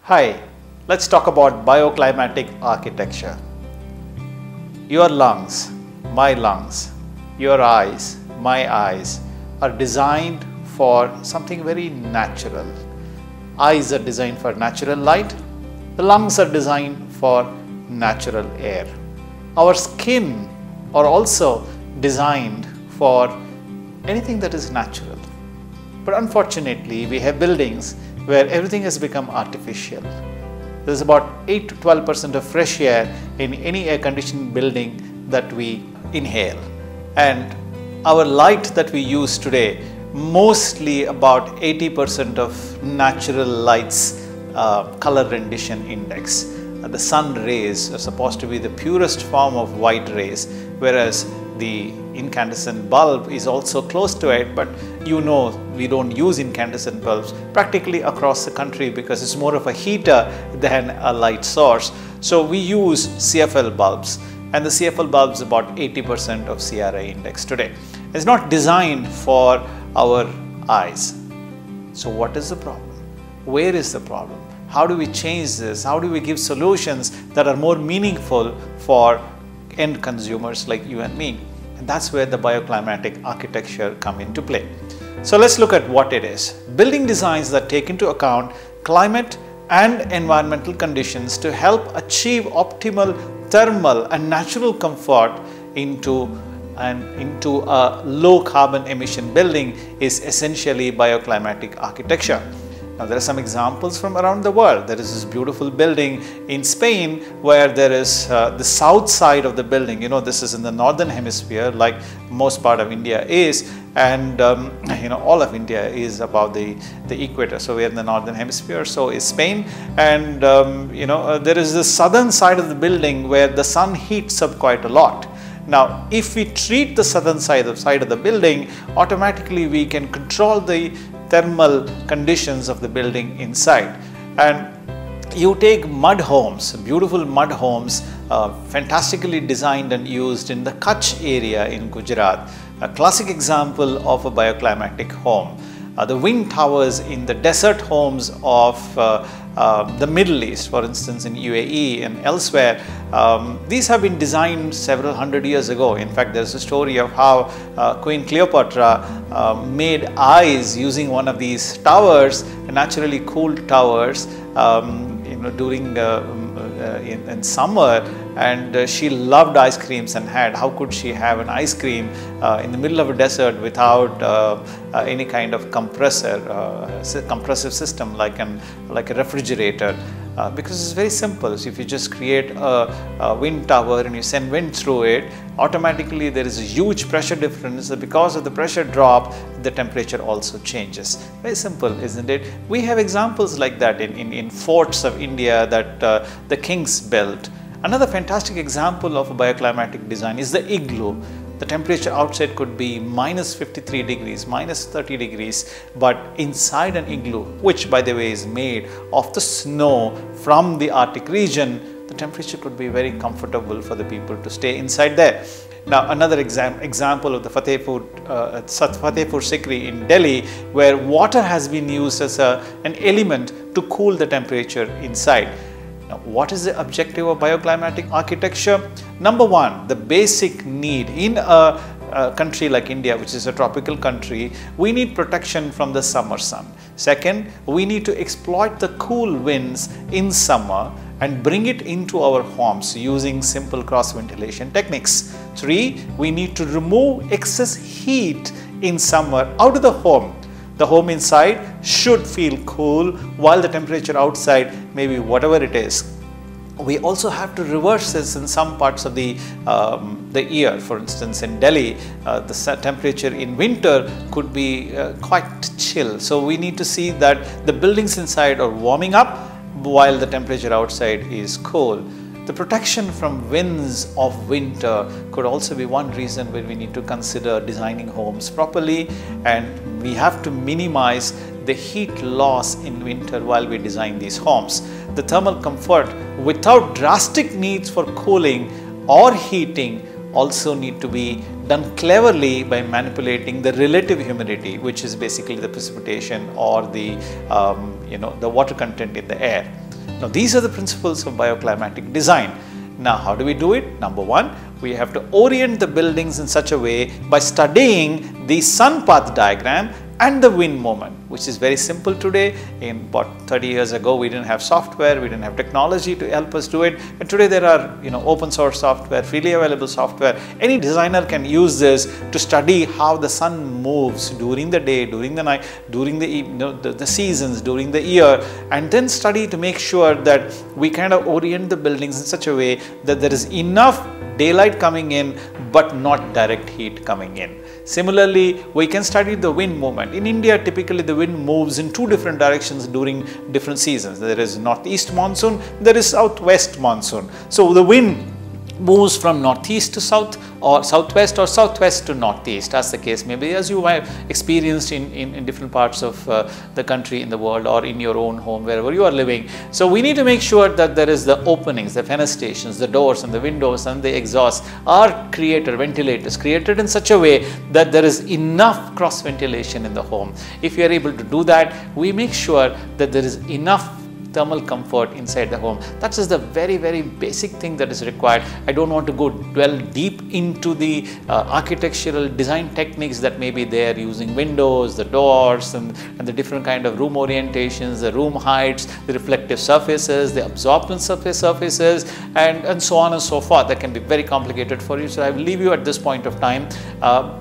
Hi, let's talk about bioclimatic architecture. Your lungs, my lungs, your eyes, my eyes are designed for something very natural. Eyes are designed for natural light, the lungs are designed for natural air. Our skin are also designed for anything that is natural. But unfortunately, we have buildings where everything has become artificial. There is about 8 to 12% of fresh air in any air conditioned building that we inhale. And our light that we use today, mostly about 80% of natural light's color rendition index. The sun rays are supposed to be the purest form of white rays, whereas the incandescent bulb is also close to it, but you know we don't use incandescent bulbs practically across the country because it's more of a heater than a light source. So we use CFL bulbs, and the CFL bulb is about 80% of CRI index today. It's not designed for our eyes. So what is the problem? Where is the problem? How do we change this? How do we give solutions that are more meaningful for end consumers like you and me? And that's where the bioclimatic architecture come into play. So let's look at what it is. Building designs that take into account climate and environmental conditions to help achieve optimal thermal and natural comfort into a low carbon emission building is essentially bioclimatic architecture. Now there are some examples from around the world. There is this beautiful building in Spain where there is the south side of the building. You know, this is in the northern hemisphere like most part of India is, and all of India is above the equator. So we are in the northern hemisphere, so is Spain, and there is the southern side of the building where the sun heats up quite a lot. Now, if we treat the southern side of the building, automatically we can control the thermal conditions of the building inside. And you take mud homes, beautiful mud homes, fantastically designed and used in the Kutch area in Gujarat, a classic example of a bioclimatic home. The wind towers in the desert homes of the Middle East, for instance in UAE and elsewhere, these have been designed several hundred years ago. In fact, there's a story of how Queen Cleopatra made eyes using one of these towers, naturally cooled towers, during in summer, and she loved ice creams and how could she have an ice cream in the middle of a desert without any kind of compressive system like a refrigerator, because it's very simple. So if you just create a wind tower and you send wind through it, automatically there is a huge pressure difference. Because of the pressure drop, the temperature also changes. Very simple, isn't it? We have examples like that in forts of India that the kings built. Another fantastic example of a bioclimatic design is the igloo. The temperature outside could be minus 53 degrees, minus 30 degrees, but inside an igloo, which by the way is made of the snow from the Arctic region, the temperature could be very comfortable for the people to stay inside there. Now another example of the Fatehpur Sikri in Delhi, where water has been used as an element to cool the temperature inside. Now, what is the objective of bioclimatic architecture? Number one, the basic need in a country like India, which is a tropical country, we need protection from the summer sun. Second, we need to exploit the cool winds in summer and bring it into our homes using simple cross ventilation techniques. Three, we need to remove excess heat in summer out of the home. The home inside should feel cool while the temperature outside may be whatever it is. We also have to reverse this in some parts of the year. For instance, in Delhi, the temperature in winter could be quite chill. So we need to see that the buildings inside are warming up while the temperature outside is cool. The protection from winds of winter could also be one reason where we need to consider designing homes properly, and we have to minimize the heat loss in winter while we design these homes. The thermal comfort without drastic needs for cooling or heating also need to be done cleverly by manipulating the relative humidity, which is basically the precipitation or the water content in the air. Now these are the principles of bioclimatic design. Now how do we do it? Number one, we have to orient the buildings in such a way by studying the sun path diagram and the wind moment, which is very simple today. In about 30 years ago, we didn't have software, we didn't have technology to help us do it. And today there are open source software, freely available software. Any designer can use this to study how the sun moves during the day, during the night, during the seasons, during the year, and then study to make sure that we kind of orient the buildings in such a way that there is enough daylight coming in but not direct heat coming in. Similarly, we can study the wind movement. In India, typically the wind moves in two different directions during different seasons. There is northeast monsoon, there is southwest monsoon. So the wind moves from northeast to south, or southwest, or southwest to northeast, as the case may be, as you might have experienced in different parts of the country, in the world, or in your own home, wherever you are living. So we need to make sure that there is the openings, the fenestrations, the doors and the windows and the exhausts are created, ventilators created in such a way that there is enough cross ventilation in the home. If you are able to do that, we make sure that there is enough thermal comfort inside the home. That is the very, very basic thing that is required. I don't want to dwell deep into the architectural design techniques that may be there, using windows, the doors, and the different kind of room orientations, the room heights, the reflective surfaces, the absorbent surfaces, and so on and so forth. That can be very complicated for you. So I will leave you at this point of time.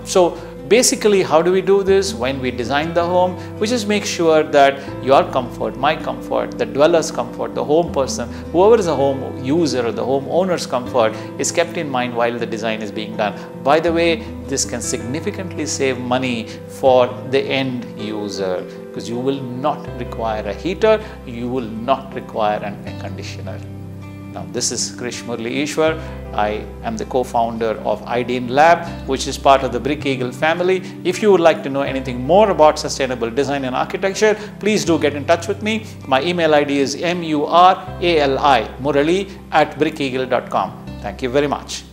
So basically, how do we do this? When we design the home, we just make sure that your comfort, my comfort, the dweller's comfort, the home person, whoever is a home user or the home owner's comfort is kept in mind while the design is being done. By the way, this can significantly save money for the end user, because you will not require a heater, you will not require an air conditioner. Now, this is Krish Murli Ishwar. I am the co-founder of Idean Lab, which is part of the Brick Eagle family. If you would like to know anything more about sustainable design and architecture, please do get in touch with me. My email ID is murali@brickeagle.com. Thank you very much.